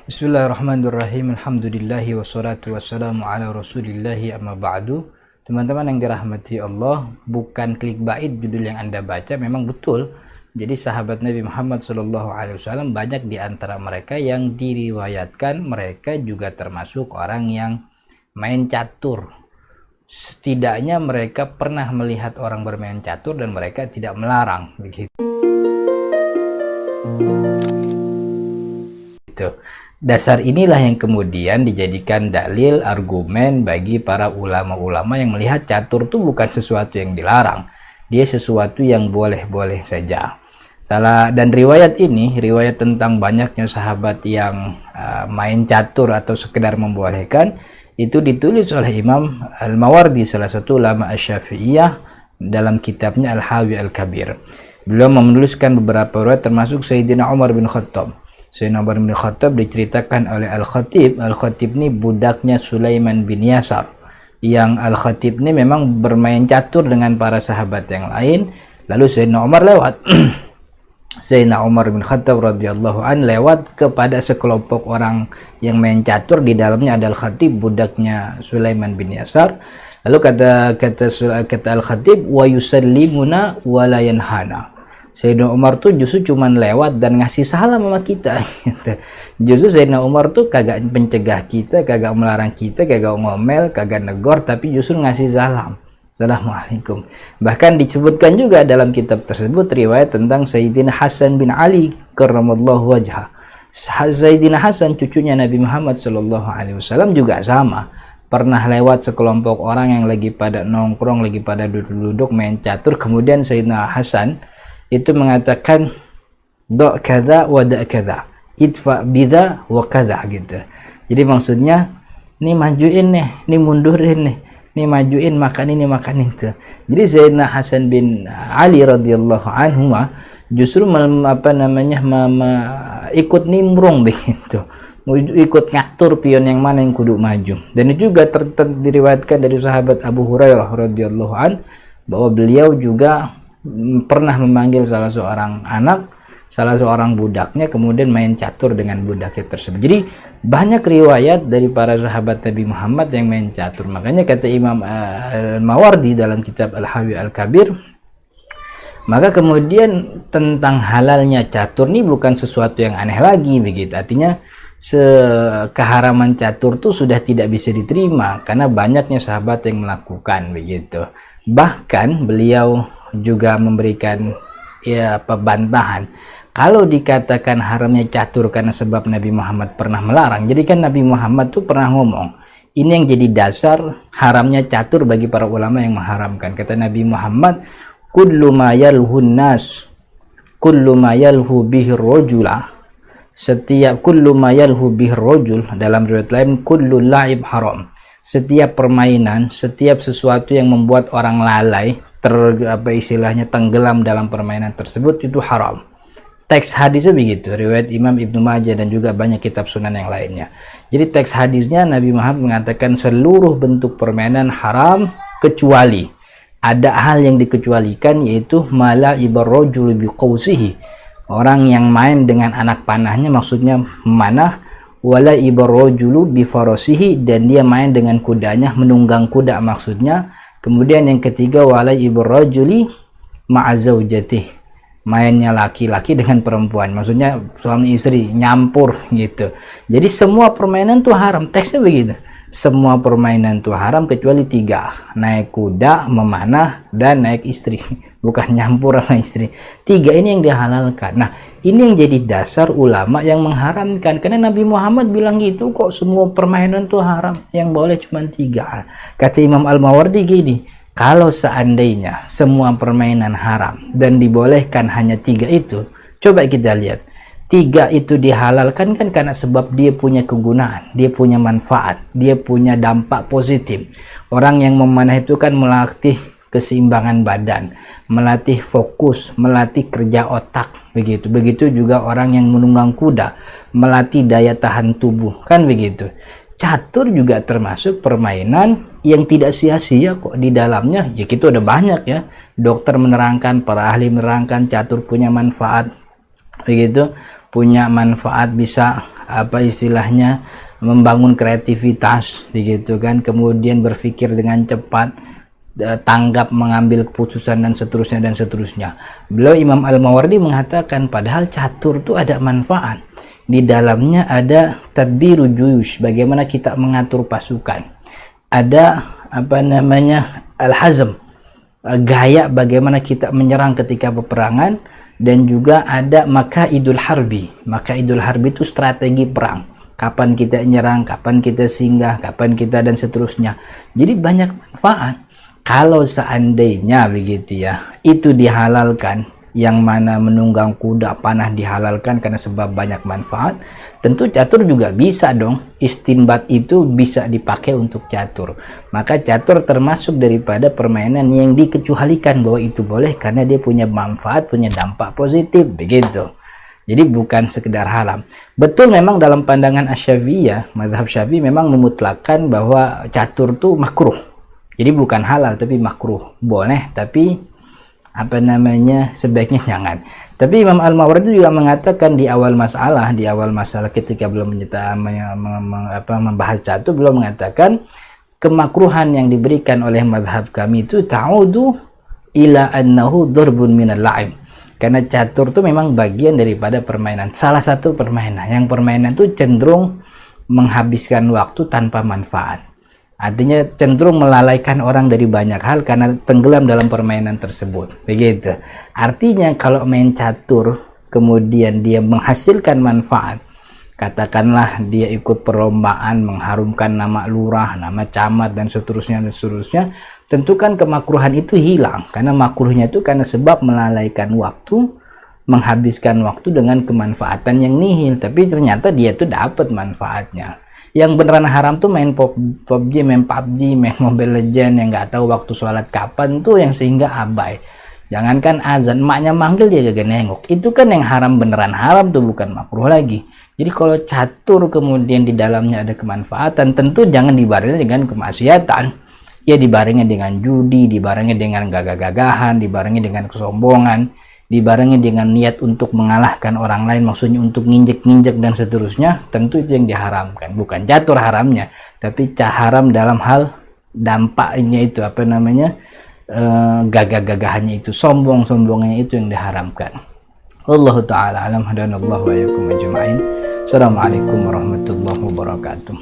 Bismillahirrahmanirrahim. Alhamdulillahi wassalatu wassalamu ala rasulillahi amma ba'du. Teman-teman yang dirahmati Allah, bukan clickbait judul yang Anda baca, memang betul. Jadi sahabat Nabi Muhammad SAW banyak di antara mereka yang diriwayatkan mereka juga termasuk orang yang main catur. Setidaknya mereka pernah melihat orang bermain catur dan mereka tidak melarang, begitu. Dasar inilah yang kemudian dijadikan dalil argumen bagi para ulama-ulama yang melihat catur itu bukan sesuatu yang dilarang, dia sesuatu yang boleh-boleh saja. Dan riwayat ini, riwayat tentang banyaknya sahabat yang main catur atau sekedar membolehkan, itu ditulis oleh Imam Al-Mawardi, salah satu ulama Asy-Syafi'iyah, dalam kitabnya Al-Hawi Al-Kabir. Beliau menuliskan beberapa riwayat termasuk Sayyidina Umar bin Khattab. Sayyidina Umar bin Khattab diceritakan oleh Al-Khatib. Al-Khatib ini budaknya Sulaiman bin Yasar. Yang Al-Khatib ini memang bermain catur dengan para sahabat yang lain. Lalu Sayyidina Umar lewat. Sayyidina Umar bin Khattab radhiyallahu an lewat kepada sekelompok orang yang main catur. Di dalamnya ada Al-Khatib, budaknya Sulaiman bin Yasar. Lalu kata Al-Khatib, wa yusallimuna wa la yanhana. Sayyidina Umar tuh justru cuman lewat dan ngasih salam sama kita. Justru Sayyidina Umar tuh kagak pencegah kita, kagak melarang kita, kagak ngomel, kagak negor, tapi justru ngasih salam. Assalamualaikum. Bahkan disebutkan juga dalam kitab tersebut riwayat tentang Sayyidina Hasan bin Ali karramallahu wajhah. Sayyidina Hasan cucunya Nabi Muhammad SAW juga sama. Pernah lewat sekelompok orang yang lagi pada nongkrong, lagi pada duduk-duduk main catur. Kemudian Sayyidina Hasan itu mengatakan do' kadza wa da' kadza, idfa bidza wa kadza, gitu. Jadi maksudnya nih majuin nih, nih mundurin nih majuin, makan ini makan itu. Jadi Sayyidina Hasan bin Ali radhiyallahu anhu justru ikut nimbrung begitu, ikut ngatur pion yang mana yang kudu maju. Dan itu juga diriwayatkan dari sahabat Abu Hurairah radhiyallahu an bahwa beliau juga pernah memanggil salah seorang budaknya, kemudian main catur dengan budaknya tersebut. Jadi banyak riwayat dari para sahabat Nabi Muhammad yang main catur. Makanya kata Imam Al-Mawardi dalam kitab Al-Hawi Al-Kabir, maka kemudian tentang halalnya catur ini bukan sesuatu yang aneh lagi, begitu. Artinya keharaman catur itu sudah tidak bisa diterima karena banyaknya sahabat yang melakukan, begitu. Bahkan beliau juga memberikan bantahan kalau dikatakan haramnya catur karena sebab Nabi Muhammad pernah melarang. Jadi kan Nabi Muhammad tuh pernah ngomong, ini yang jadi dasar haramnya catur bagi para ulama yang mengharamkan. Kata Nabi Muhammad, kullu ma yalhun nas, kullu ma yalhu bihi rajula, setiap kullu ma yalhu bihi rajul, dalam riwayat lain kullu la'ib haram, setiap permainan, setiap sesuatu yang membuat orang lalai, tenggelam dalam permainan tersebut, itu haram. Teks hadisnya begitu, riwayat Imam Ibnu Majah dan juga banyak kitab sunan yang lainnya. Jadi teks hadisnya Nabi Muhammad mengatakan seluruh bentuk permainan haram kecuali ada hal yang dikecualikan, yaitu mala ibarrajul biqausihi, orang yang main dengan anak panahnya, maksudnya memanah, wala ibarrajulu bifarasihi, dan dia main dengan kudanya, menunggang kuda maksudnya. Kemudian yang ketiga, wala ibarrajuli ma'azaujatih, mainnya laki-laki dengan perempuan, maksudnya suami istri nyampur gitu. Jadi semua permainan tuh haram, teksnya begitu. Semua permainan tuh haram kecuali tiga, naik kuda, memanah, dan naik istri. Bukan nyampur sama istri. Tiga ini yang dihalalkan. Nah, ini yang jadi dasar ulama yang mengharamkan. Karena Nabi Muhammad bilang gitu kok, semua permainan tuh haram, yang boleh cuma tiga. Kata Imam Al-Mawardi gini, kalau seandainya semua permainan haram dan dibolehkan hanya tiga itu, coba kita lihat. Tiga itu dihalalkan kan karena sebab dia punya kegunaan, dia punya manfaat, dia punya dampak positif. Orang yang memanah itu kan melatih keseimbangan badan, melatih fokus, melatih kerja otak, begitu. Begitu juga orang yang menunggang kuda, melatih daya tahan tubuh, kan begitu. Catur juga termasuk permainan yang tidak sia-sia kok di dalamnya. Ya gitu ada banyak ya. Dokter menerangkan, para ahli menerangkan catur punya manfaat, begitu. Punya manfaat bisa apa istilahnya, membangun kreativitas begitu kan, kemudian berpikir dengan cepat, tanggap mengambil keputusan dan seterusnya. Beliau Imam Al-Mawardi mengatakan padahal catur itu ada manfaat. Di dalamnya ada tadbiru juyush, bagaimana kita mengatur pasukan. Ada apa namanya, al-hazm, gaya bagaimana kita menyerang ketika peperangan, dan juga ada makaidul harbi. Makaidul harbi itu strategi perang. Kapan kita nyerang, kapan kita singgah, kapan kita dan seterusnya. Jadi banyak manfaat. Kalau seandainya begitu ya, itu dihalalkan, yang mana menunggang kuda panah dihalalkan karena sebab banyak manfaat, tentu catur juga bisa dong. Istinbat itu bisa dipakai untuk catur. Maka catur termasuk daripada permainan yang dikecualikan bahwa itu boleh karena dia punya manfaat, punya dampak positif begitu. Jadi bukan sekedar haram. Betul memang dalam pandangan Asy-Syafi'iyah, mazhab Syafi'i memang memutlakkan bahwa catur itu makruh. Jadi bukan halal tapi makruh. Boleh tapi apa namanya, sebaiknya jangan. Tapi Imam Al-Mawardi juga mengatakan di awal masalah ketika belum membahas catur, belum mengatakan kemakruhan yang diberikan oleh mazhab kami itu ta'udu ila annahu darbun minal la'im. Karena catur itu memang bagian daripada permainan, salah satu permainan. Yang permainan itu cenderung menghabiskan waktu tanpa manfaat. Artinya cenderung melalaikan orang dari banyak hal karena tenggelam dalam permainan tersebut. Begitu. Artinya kalau main catur kemudian dia menghasilkan manfaat, katakanlah dia ikut perlombaan mengharumkan nama lurah, nama camat dan seterusnya, tentu kan kemakruhan itu hilang, karena makruhnya itu karena sebab melalaikan waktu, menghabiskan waktu dengan kemanfaatan yang nihil, tapi ternyata dia tuh dapat manfaatnya. Yang beneran haram tuh main PUBG, main Mobile Legends yang nggak tahu waktu sholat kapan tuh, yang sehingga abai. Jangankan azan, emaknya manggil dia gak nengok. Itu kan yang haram, beneran haram tuh, bukan makruh lagi. Jadi kalau catur kemudian di dalamnya ada kemanfaatan, tentu jangan dibarengi dengan kemaksiatan. Ya dibarengi dengan judi, dibarengi dengan gagah-gagahan, dibarengi dengan kesombongan, dibarengi dengan niat untuk mengalahkan orang lain, maksudnya untuk nginjek-nginjek dan seterusnya. Tentu itu yang diharamkan. Bukan catur haramnya, tapi haram dalam hal dampaknya itu, apa namanya, gagah-gagahannya itu, sombong-sombongnya itu yang diharamkan. Wallahu ta'ala alam, hadanallahu wa iyyakum ajma'in. Assalamualaikum warahmatullahi wabarakatuh.